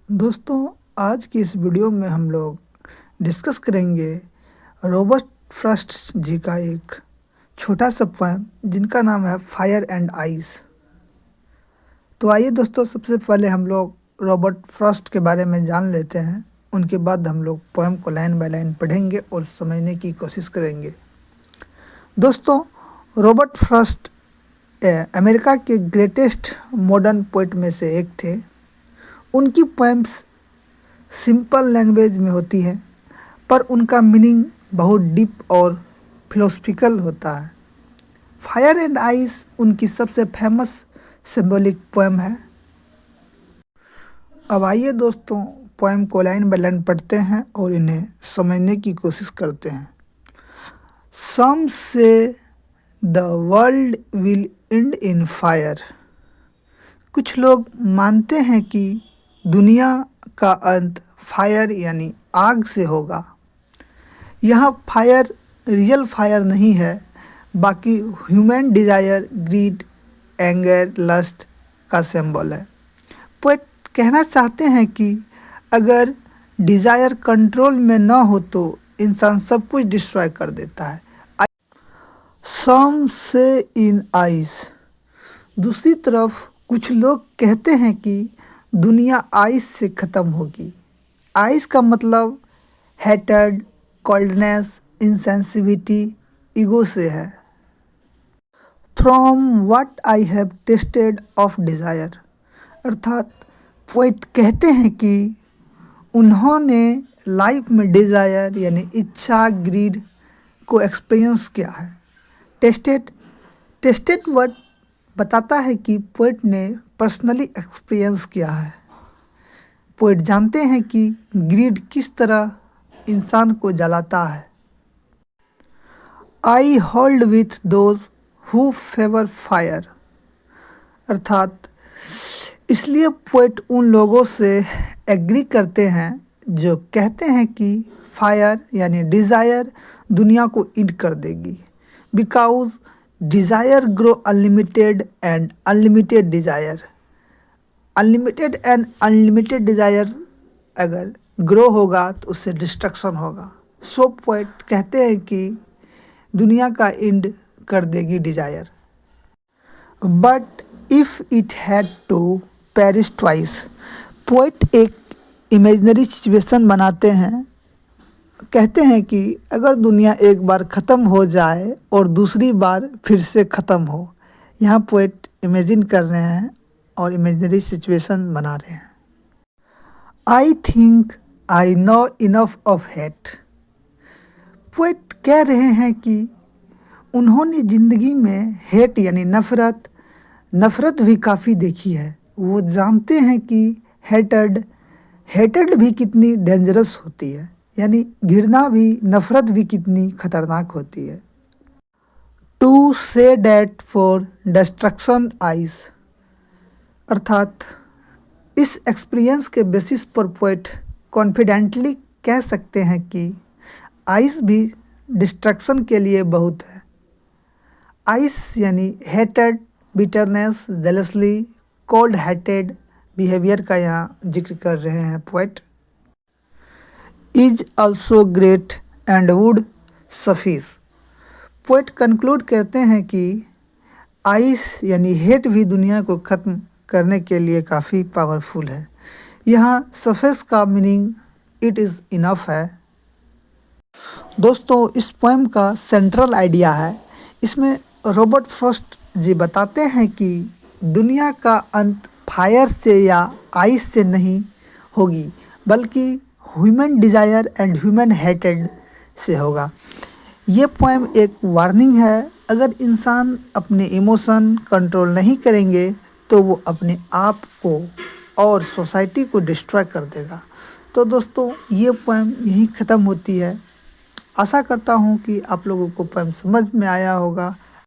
दोस्तों, आज की इस वीडियो में हम लोग डिस्कस करेंगे रॉबर्ट फ्रॉस्ट जी का एक छोटा सा पोएम जिनका नाम है फायर एंड आइस। तो आइए दोस्तों, सबसे पहले हम लोग रॉबर्ट फ्रॉस्ट के बारे में जान लेते हैं। उनके बाद हम लोग पोएम को लाइन बाय लाइन पढ़ेंगे और समझने की कोशिश करेंगे। दोस्तों, रॉबर्ट फ्रॉस्ट अमेरिका के ग्रेटेस्ट मॉडर्न पोइट में से एक थे। उनकी पोएम्स सिंपल लैंग्वेज में होती है, पर उनका मीनिंग बहुत डीप और फिलोसफिकल होता है। फायर एंड आइस उनकी सबसे फेमस सिंबॉलिक पोएम है। अब आइए दोस्तों, पोएम को लाइन बाय लाइन पढ़ते हैं और इन्हें समझने की कोशिश करते हैं। सम से the world will and in fire. कुछ लोग मानते हैं कि दुनिया का अंत फायर यानी आग से होगा। यह फायर रियल फायर नहीं है, बाकी human desire, greed, anger, lust का सिंबल है। पोएट कहना चाहते हैं कि अगर डिज़ायर कंट्रोल में ना हो तो इंसान सब कुछ डिस्ट्रॉय कर देता है। सम से इन आइस। दूसरी तरफ कुछ लोग कहते हैं कि दुनिया आइस से ख़त्म होगी। आइस का मतलब हेटर्ड, कोल्डनेस, इनसेंसिविटी, ईगो से है। From what I have tested of desire, अर्थात पोएट कहते हैं कि उन्होंने लाइफ में डिज़ायर यानी इच्छा, ग्रीड को एक्सपीरियंस किया है। टेस्टेड वर्ड बताता है कि पोएट ने पर्सनली एक्सपीरियंस किया है। पोएट जानते हैं कि ग्रीड किस तरह इंसान को जलाता है। I hold with those who favour fire, अर्थात इसलिए पोएट उन लोगों से एग्री करते हैं जो कहते हैं कि फायर यानी डिज़ायर दुनिया को इंड कर देगी। Because desire grow unlimited and unlimited desire, unlimited and unlimited desire अगर ग्रो होगा तो उससे डिस्ट्रक्शन होगा। सो पोएट कहते हैं कि दुनिया का एंड कर देगी desire. But if it had to perish twice, poet एक इमेजिनरी सिचुएशन बनाते हैं। कहते हैं कि अगर दुनिया एक बार ख़त्म हो जाए और दूसरी बार फिर से ख़त्म हो। यहाँ पोएट इमेजिन कर रहे हैं और इमेजिनरी सिचुएशन बना रहे हैं। I think I know enough of hate. Poet कह रहे हैं कि उन्होंने ज़िंदगी में हेट यानी नफ़रत भी काफ़ी देखी है। वो जानते हैं कि हेटेड भी कितनी डेंजरस होती है, यानी घृणा भी, नफ़रत भी कितनी खतरनाक होती है। To say that for destruction ice, अर्थात इस एक्सपीरियंस के बेसिस पर पोएट कॉन्फिडेंटली कह सकते हैं कि आइस भी डिस्ट्रक्शन के लिए बहुत है। आइस यानी hated, bitterness, जेलसली, cold hearted behaviour का यहाँ जिक्र कर रहे हैं poet. Is also great and would suffice. Poet conclude करते हैं कि आइस यानी हेट भी दुनिया को ख़त्म करने के लिए काफ़ी पावरफुल है। यहाँ सफिस का मीनिंग इट इज़ इनफ है। दोस्तों, इस पोएम का सेंट्रल आइडिया है। इसमें रॉबर्ट फ्रॉस्ट जी बताते हैं कि दुनिया का अंत फायर से या आइस से नहीं होगी, बल्कि human desire and human hated से होगा। ये पोएम एक वार्निंग है। अगर इंसान अपने इमोशन कंट्रोल नहीं करेंगे तो वो अपने आप को और सोसाइटी को डिस्ट्रॉय कर देगा। तो दोस्तों, ये पोएम यहीं ख़त्म होती है। आशा करता हूँ कि आप लोगों को पोएम समझ में आया होगा।